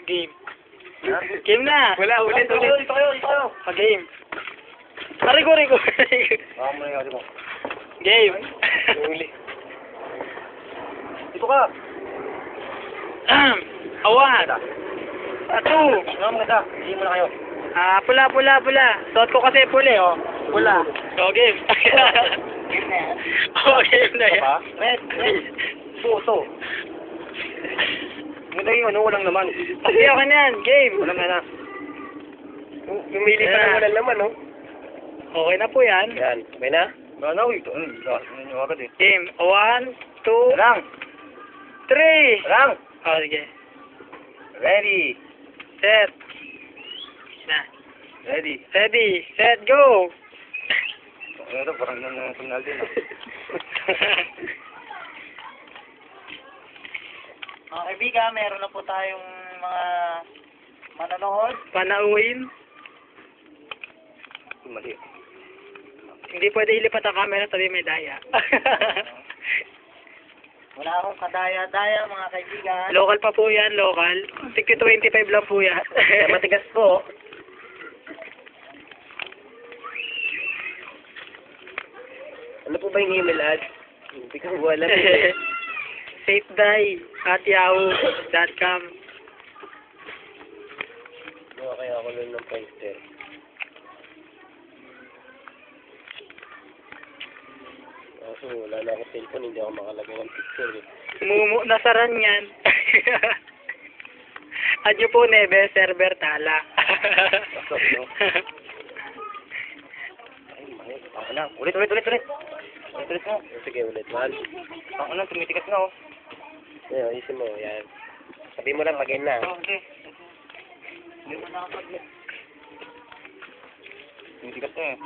Game. Game na. Wala, ulit. Ito kayo. Game. Arigo. Mo. Game. Uli. Dito ka. Awan. Two. Ano maganda? Hindi mo na kayo. Pula. Suot ko kasi puli, oh. Pula. So, game. Game na yan. Game na yan. Red. Puto. Maganda yung walang naman. Kasi ako na yan. Game. Walang na. Umili pa ng walang laman, no? Okay na po yan. Yan. Okay na? Ano? Ito. Ano agad eh. Game. 1, 2, Lang. 3. Lang. Oh, sige. Ready. Set. Na. Ready. Ready. Set. Go. Ano ito? Parang yung signal din. Mga kaibigan, meron na po tayong mga manonood. Panauhin. Mali. Hindi pwede ilipat ang camera tabi may daya. Wala akong kadaya-daya mga kaibigan. Local pa po yan, local. 60-25 lang po yan. Matigas po. Ano po ba yung email ad? Hindi ko alam. safedie@yahoo.com. Gawa kaya ako lang ng pointer. Kaso wala na akong cellphone, hindi ako makalagay ng picture eh. Nasaran yan. Adyo po nebe, server tala. Pasok, no? Ay, mahal. Ako na. Ulit mo. Sige, ulit. Mahal. Ako na, tumitigas na, oh. Ayan, ayusin mo. Yan. Sabi mo lang, mag-end na. Okay. Hindi mo nakapag- Tumitigas na, eh.